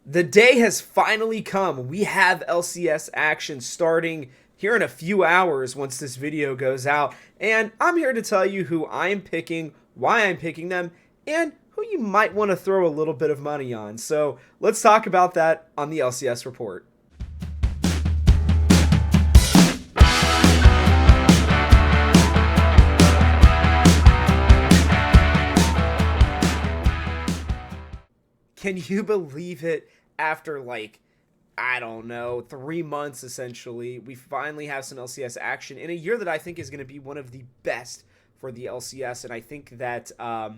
The day has finally come. We have LCS action starting here in a few hours once this video goes out. And I'm here to tell you who I'm picking, why I'm picking them, and who you might want to throw a little bit of money on. So let's talk about that on the LCS report. Can you believe it? After I don't know, 3 months essentially, we finally have some LCS action in a year that I think is going to be one of the best for the LCS. And I think that, all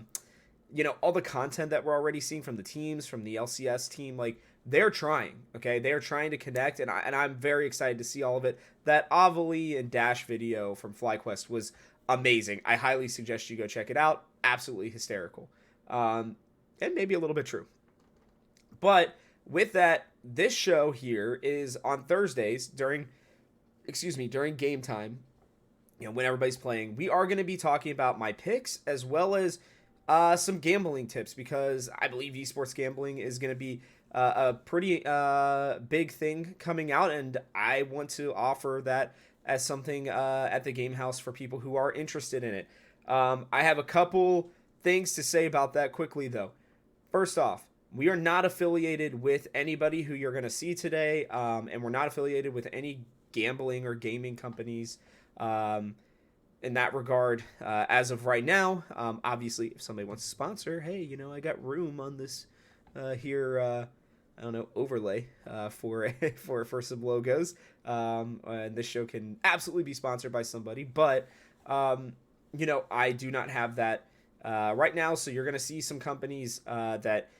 the content that we're already seeing from the teams, from the LCS team, they're trying, okay? They're trying to connect, and I'm very excited to see all of it. That Avali and Dash video from FlyQuest was amazing. I highly suggest you go check it out. Absolutely hysterical. And maybe a little bit true. But with that, this show here is on Thursdays during game time, when everybody's playing. We are going to be talking about my picks as well as some gambling tips, because I believe esports gambling is going to be a pretty big thing coming out, and I want to offer that as something at the Game House for people who are interested in it. I have a couple things to say about that quickly, though. First off, we are not affiliated with anybody who you're going to see today, and we're not affiliated with any gambling or gaming companies in that regard as of right now. Obviously, if somebody wants to sponsor, hey, I got room on this overlay for some logos. And this show can absolutely be sponsored by somebody, but, I do not have that right now, so you're going to see some companies that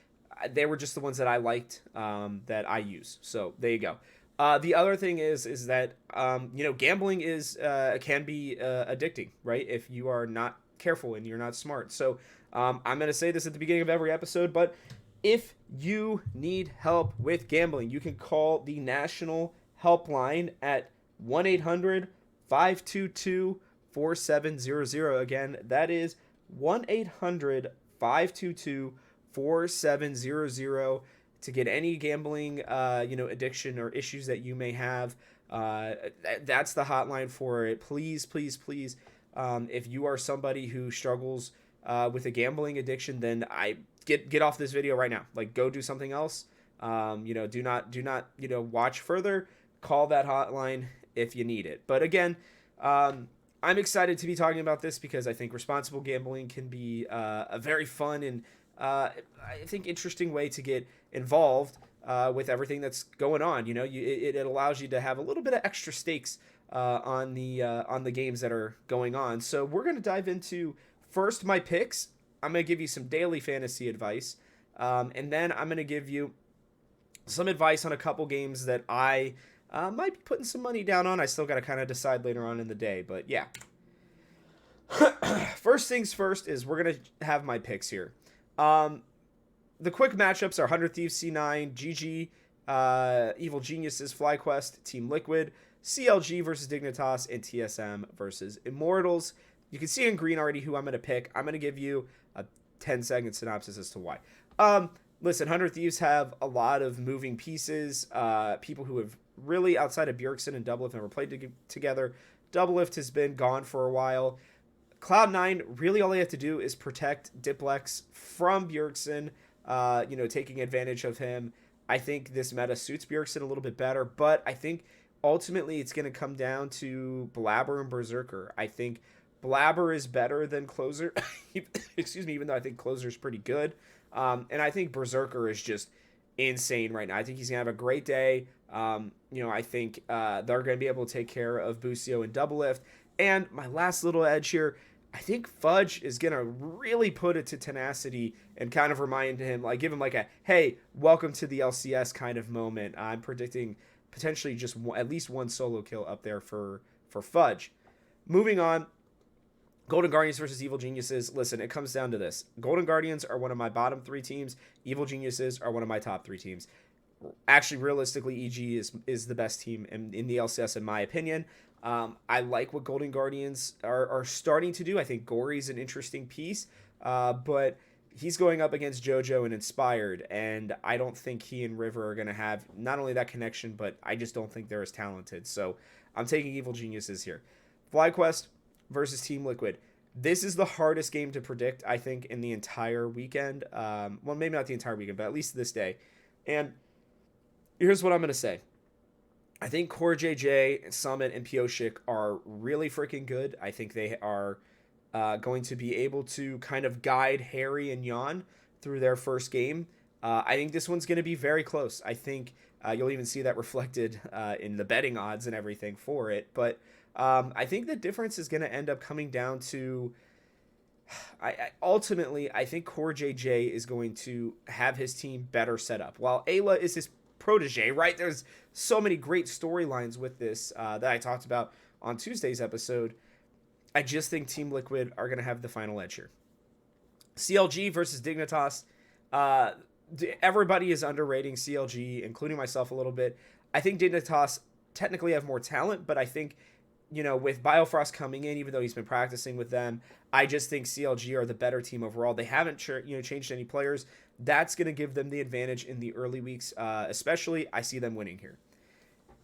they were just the ones that I liked that I use. So there you go. The other thing is that gambling can be addicting, right? If you are not careful and you're not smart. So I'm gonna say this at the beginning of every episode, but if you need help with gambling, you can call the national helpline at 1-800-522-4700. Again, that is 1-800-522-4700 to get any gambling addiction or issues that you may have. That's the hotline for it. Please, if you are somebody who struggles with a gambling addiction, then I get off this video right now. Go do something else. Do not watch further. Call that hotline if you need it. But again, I'm excited to be talking about this because I think responsible gambling can be a very fun and I think interesting way to get involved with everything that's going on. It allows you to have a little bit of extra stakes on the games that are going on. So we're going to dive into first my picks. I'm going to give you some daily fantasy advice, and then I'm going to give you some advice on a couple games that I might be putting some money down on. I still got to kind of decide later on in the day, but yeah. First things first is we're going to have my picks here. The quick matchups are 100 Thieves C9, GG, Evil Geniuses, FlyQuest, Team Liquid, CLG versus Dignitas, and TSM versus Immortals. You can see in green already who I'm going to pick. I'm going to give you a 10-second synopsis as to why. Listen, 100 Thieves have a lot of moving pieces. People who have really, outside of Bjergsen and Doublelift, never played together. Doublelift has been gone for a while. Cloud9, really all they have to do is protect Diplex from Bjergsen, taking advantage of him. I think this meta suits Bjergsen a little bit better, but I think ultimately it's going to come down to Blabber and Berserker. I think Blabber is better than Closer, excuse me, even though I think Closer is pretty good. And I think Berserker is just insane right now. I think he's going to have a great day. I think they're going to be able to take care of Busio and Doublelift. And my last little edge here, I think Fudge is going to really put it to Tenacity and kind of remind him, give him a, hey, welcome to the LCS kind of moment. I'm predicting potentially just at least one solo kill up there for Fudge. Moving on, Golden Guardians versus Evil Geniuses. Listen, it comes down to this. Golden Guardians are one of my bottom 3 teams. Evil Geniuses are one of my top 3 teams. Actually, realistically, EG is the best team in the LCS in my opinion. I like what Golden Guardians are starting to do. I think Gory's an interesting piece, but he's going up against JoJo and Inspired, and I don't think he and River are going to have not only that connection, but I just don't think they're as talented. So I'm taking Evil Geniuses here. FlyQuest versus Team Liquid. This is the hardest game to predict, I think, in the entire weekend. Well, maybe not the entire weekend, but at least this day. And here's what I'm going to say. I think Core JJ, Summit, and Pioshik are really freaking good. I think they are going to be able to kind of guide Harry and Jan through their first game. I think this one's going to be very close. I think you'll even see that reflected in the betting odds and everything for it. But I think the difference is going to end up coming down to ultimately, I think Core JJ is going to have his team better set up. While Ayla is his protege, right? There's so many great storylines with this that I talked about on Tuesday's episode. I just think Team Liquid are going to have the final edge here. CLG versus Dignitas. Everybody is underrating CLG, including myself a little bit. I think Dignitas technically have more talent, but I think, with Biofrost coming in, even though he's been practicing with them, I just think CLG are the better team overall. They haven't changed any players. That's going to give them the advantage in the early weeks, especially. I see them winning here.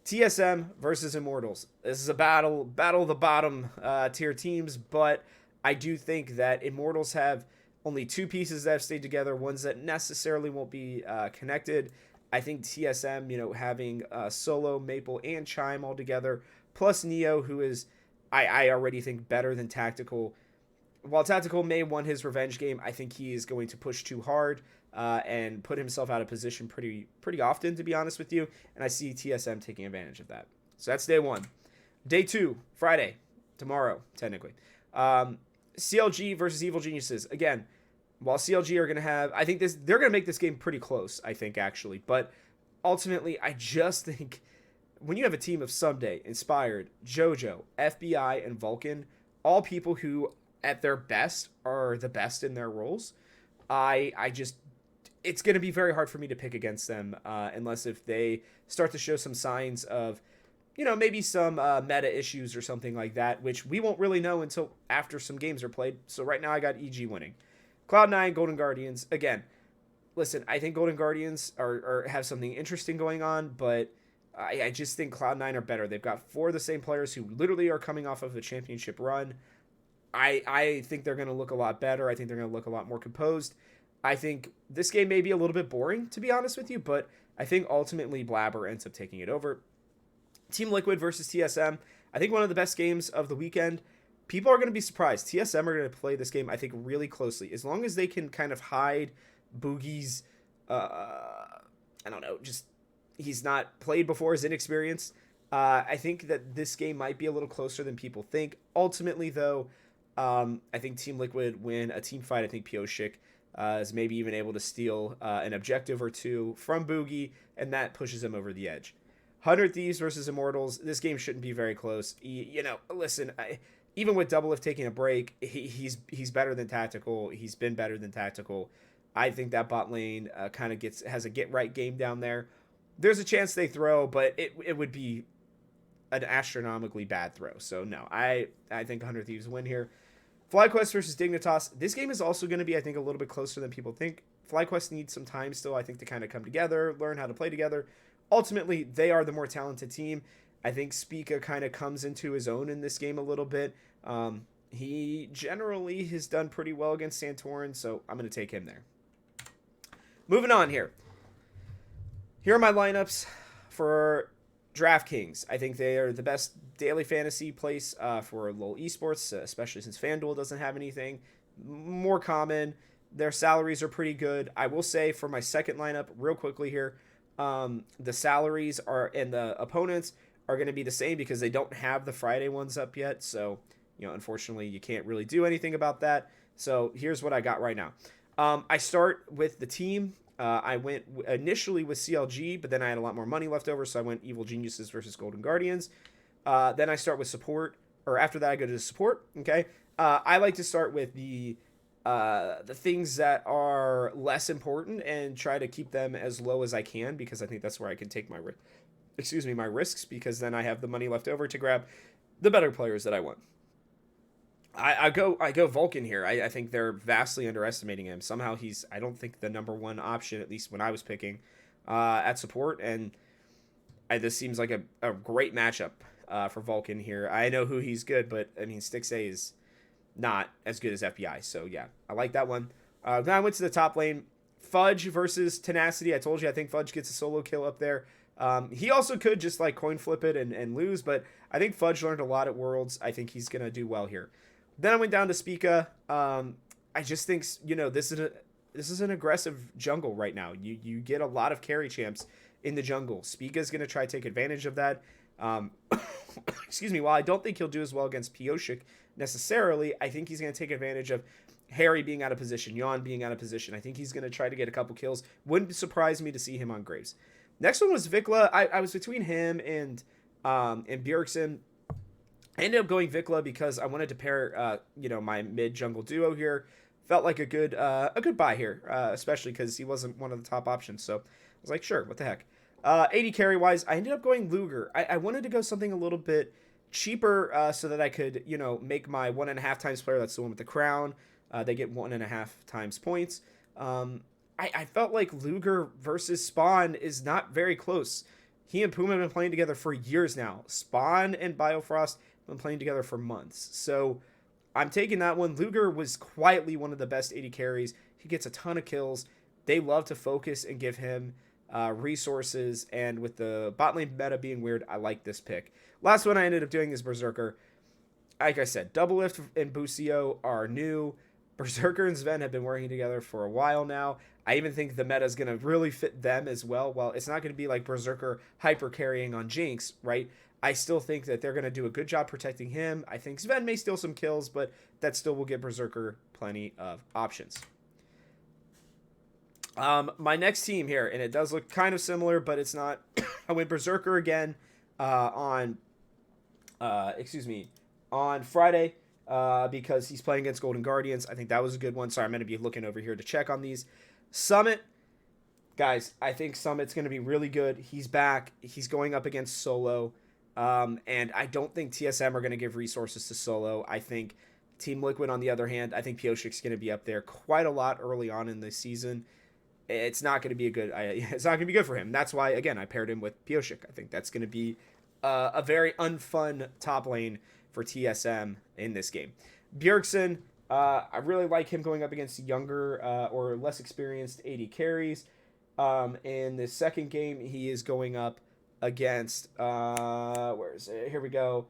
TSM versus Immortals. This is a battle of the bottom tier teams, but I do think that Immortals have only two pieces that have stayed together, ones that necessarily won't be connected. I think TSM, having Solo, Maple, and Chime all together, plus Neo, who is, I already think, better than Tactical. While Tactical may have won his revenge game, I think he is going to push too hard and put himself out of position pretty often, to be honest with you. And I see TSM taking advantage of that. So that's day one. Day two, Friday, tomorrow, technically. CLG versus Evil Geniuses. Again, while CLG are going to have, I think they're going to make this game pretty close, I think, actually. But ultimately, I just think when you have a team of Someday, Inspired, JoJo, FBI, and Vulcan, all people who at their best are the best in their roles, it's going to be very hard for me to pick against them unless if they start to show some signs of, maybe some meta issues or something like that, which we won't really know until after some games are played. So right now I got EG winning. Cloud9, Golden Guardians. Again, listen, I think Golden Guardians are have something interesting going on, but I just think Cloud9 are better. They've got four of the same players who literally are coming off of a championship run. I think they're going to look a lot better. I think they're going to look a lot more composed. I think this game may be a little bit boring, to be honest with you, but I think ultimately Blabber ends up taking it over. Team Liquid versus TSM. I think one of the best games of the weekend. People are going to be surprised. TSM are going to play this game, I think, really closely. As long as they can kind of hide Boogie's, he's not played before, his inexperience. I think that this game might be a little closer than people think. Ultimately, though, I think Team Liquid win a team fight. I think Pioshik is maybe even able to steal an objective or two from Boogie, and that pushes him over the edge. 100 Thieves versus Immortals. This game shouldn't be very close. Listen, even with Doublelift taking a break, he's better than Tactical. He's been better than Tactical. I think that bot lane kind of has a get-right game down there. There's a chance they throw, but it would be an astronomically bad throw. So, no, I think 100 Thieves win here. FlyQuest versus Dignitas. This game is also going to be, I think, a little bit closer than people think. FlyQuest needs some time still, I think, to kind of come together, learn how to play together. Ultimately, they are the more talented team. I think Spica kind of comes into his own in this game a little bit. He generally has done pretty well against Santorin, so I'm going to take him there. Moving on here. Here are my lineups for DraftKings. I think they are the best daily fantasy place for LoL esports, especially since FanDuel doesn't have anything more common. Their salaries are pretty good. I will say for my second lineup, real quickly here, the salaries are and the opponents are going to be the same because they don't have the Friday ones up yet. So, unfortunately, you can't really do anything about that. So here's what I got right now. I start with the team. I went initially with CLG, but then I had a lot more money left over, so I went Evil Geniuses versus Golden Guardians. Then I start with support, or after that I go to support. Okay, I like to start with the things that are less important and try to keep them as low as I can because I think that's where I can take my risks because then I have the money left over to grab the better players that I want. I go Vulcan here. I think they're vastly underestimating him. Somehow I don't think the number one option, at least when I was picking at support, and this seems like a great matchup for Vulcan here. I know who he's good, but I mean Stixxay is not as good as FBI. So yeah, I like that one. Then I went to the top lane. Fudge versus Tenacity. I told you I think Fudge gets a solo kill up there. He also could just like coin flip it and lose, but I think Fudge learned a lot at Worlds. I think he's gonna do well here. Then I went down to Spica. I just think this is an aggressive jungle right now. You get a lot of carry champs in the jungle. Spica's gonna try to take advantage of that. Excuse me. While I don't think he'll do as well against Pioshik necessarily, I think he's gonna take advantage of Harry being out of position, Yon being out of position. I think he's going to try to get a couple kills. Wouldn't surprise me to see him on Graves. Next one was Vikla. I was between him and Bjergsen. I ended up going Vikla because I wanted to pair, my mid jungle duo here. Felt like a good buy here, especially because he wasn't one of the top options. So I was like, sure, what the heck. 80 carry wise, I ended up going Luger. I wanted to go something a little bit cheaper so that I could, make my 1.5 times player. That's the one with the crown. They get 1.5 times points. I felt like Luger versus Spawn is not very close. He and Puma have been playing together for years now. Spawn and Biofrost have been playing together for months. So I'm taking that one. Luger was quietly one of the best 80 carries. He gets a ton of kills. They love to focus and give him resources. And with the bot lane meta being weird, I like this pick. Last one I ended up doing is Berserker. Like I said, Double Lift and Busio are new. Berserker and Sven have been working together for a while now. I even think the meta is going to really fit them as well. Well, it's not going to be like Berserker hyper carrying on Jinx, right? I still think that they're going to do a good job protecting him. I think Sven may steal some kills, but that still will give Berserker plenty of options. My next team here, and it does look kind of similar, but it's not. I went Berserker again on Friday. Because he's playing against Golden Guardians. I think that was a good one. Sorry, I'm going to be looking over here to check on these. Summit, guys, I think Summit's going to be really good. He's back. He's going up against Solo. And I don't think TSM are going to give resources to Solo. I think Team Liquid, on the other hand, I think Pioshik's going to be up there quite a lot early on in the season. It's not going to be it's not going to be good for him. That's why, again, I paired him with Pioshik. I think that's going to be a very unfun top lane for TSM in this game. Bjergsen, I really like him going up against younger or less experienced 80 carries. In the second game, he is going up against, where is it? Here we go.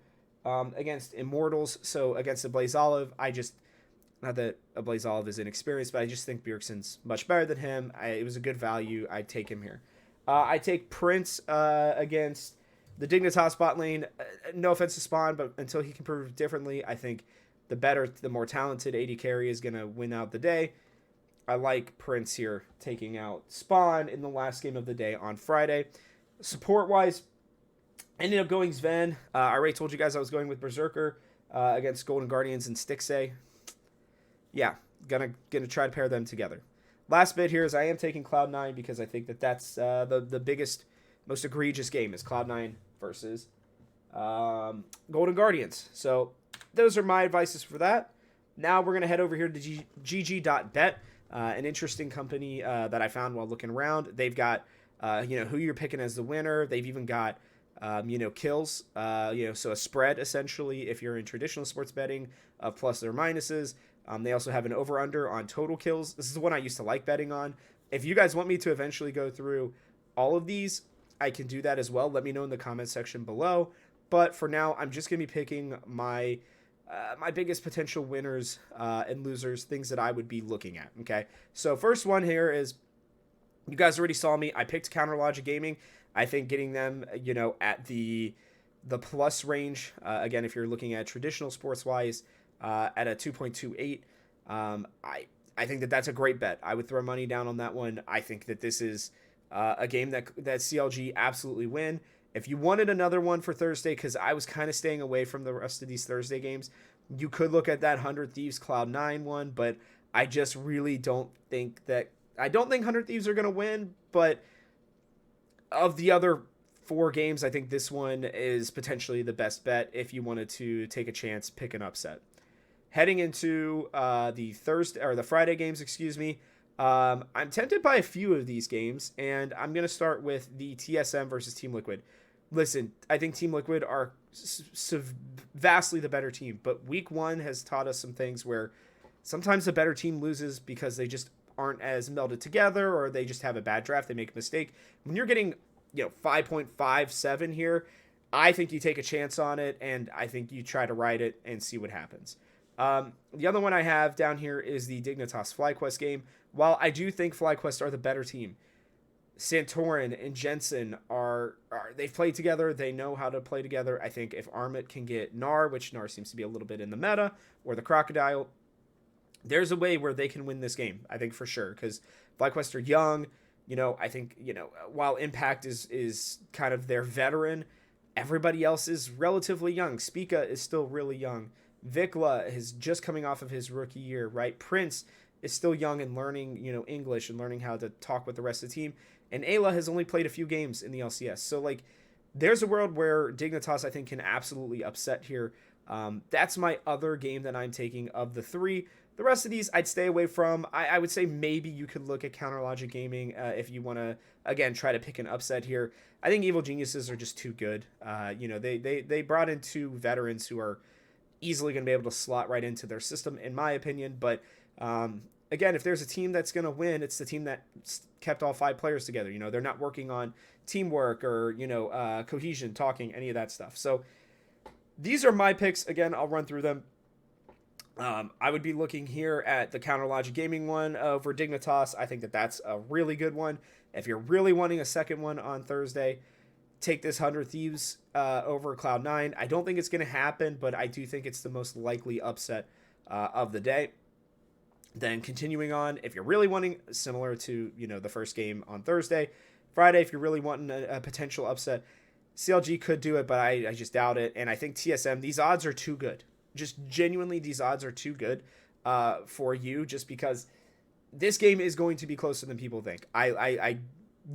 Against Immortals, so against the Blaze Olive. Not that a Blaze Olive is inexperienced, but I just think Bjergsen's much better than him. It was a good value. I'd take him here. I take Prince against the Dignitas bot lane. No offense to Spawn, but until he can prove differently, I think the more talented 80 carry is going to win out the day. I like Prince here taking out Spawn in the last game of the day on Friday. Support-wise, ended up going Sven. I already told you guys I was going with Berserker against Golden Guardians and Stixxay. Yeah, gonna try to pair them together. Last bit here is I am taking Cloud9 because I think that's the biggest, most egregious game is Cloud9 versus Golden Guardians. So those are my advices for that. Now we're going to head over here to GG.bet, an interesting company that I found while looking around. They've got, who you're picking as the winner. They've even got, kills, so a spread essentially if you're in traditional sports betting of plus or minuses. They also have an over-under on total kills. This is the one I used to like betting on. If you guys want me to eventually go through all of these, I can do that as well. Let me know in the comment section below. But for now, I'm just going to be picking my biggest potential winners and losers, things that I would be looking at, okay? So first one here is, you guys already saw me. I picked Counter Logic Gaming. I think getting them, at the plus range, again, if you're looking at traditional sports-wise, at a 2.28, I think that's a great bet. I would throw money down on that one. I think that this is a game that CLG absolutely win. If you wanted another one for Thursday, because I was kind of staying away from the rest of these Thursday games, you could look at that 100 Thieves Cloud9 one, but I just really don't think 100 Thieves are going to win, but of the other 4 games, I think this one is potentially the best bet if you wanted to take a chance, pick an upset. Heading into the Thursday or the Friday games, excuse me. I'm tempted by a few of these games, and I'm going to start with the TSM versus Team Liquid. Listen, I think Team Liquid are vastly the better team, but week one has taught us some things where sometimes the better team loses because they just aren't as melded together, or they just have a bad draft, they make a mistake. When you're getting 5.57 here, I think you take a chance on it, and I think you try to ride it and see what happens. The other one I have down here is the Dignitas FlyQuest game. While I do think FlyQuest are the better team, Santorin and Jensen are they've played together. They know how to play together. I think if Armit can get Gnar, which Gnar seems to be a little bit in the meta, or the Crocodile, there's a way where they can win this game. I think for sure, because FlyQuest are young. I think while Impact is kind of their veteran, everybody else is relatively young. Spica is still really young. Vikla is just coming off of his rookie year, right? Prince is still young and learning, English and learning how to talk with the rest of the team. And Ayla has only played a few games in the LCS. So, there's a world where Dignitas, I think, can absolutely upset here. That's my other game that I'm taking of the three. The rest of these, I'd stay away from. I would say maybe you could look at Counter Logic Gaming if you want to, again, try to pick an upset here. I think Evil Geniuses are just too good. They brought in two veterans who are easily going to be able to slot right into their system, in my opinion. But again, if there's a team that's going to win, it's the team that kept all five players together. They're not working on teamwork or cohesion, talking, any of that stuff. So these are my picks. Again, I'll run through them. I would be looking here at the Counter Logic Gaming one over Dignitas. I think that's a really good one. If you're really wanting a second one on Thursday, take this 100 Thieves over Cloud9. I don't think it's going to happen, but I do think it's the most likely upset of the day. Then continuing on, if you're really wanting, similar to the first game on Thursday, Friday, if you're really wanting a potential upset, CLG could do it, but I just doubt it. And I think TSM, these odds are too good. Just genuinely, these odds are too good for you, just because this game is going to be closer than people think. I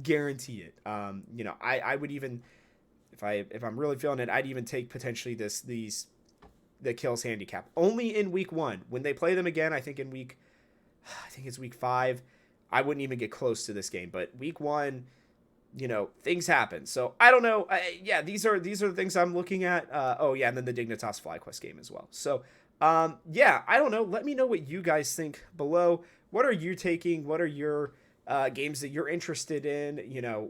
guarantee it. I would even, if I'm really feeling it, I'd even take potentially the kills handicap only in week one. When they play them again, I think it's week 5. I wouldn't even get close to this game, but week 1, things happen. So I don't know. These are the things I'm looking at. And then the Dignitas FlyQuest game as well. So I don't know. Let me know what you guys think below. What are you taking? What are your games that you're interested in?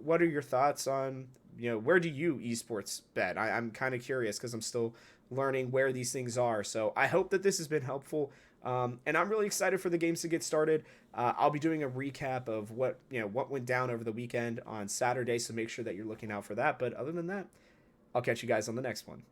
What are your thoughts on, where do you esports bet? I'm kind of curious because I'm still learning where these things are. So I hope that this has been helpful. And I'm really excited for the games to get started. I'll be doing a recap of what went down over the weekend on Saturday. So make sure that you're looking out for that. But other than that, I'll catch you guys on the next one.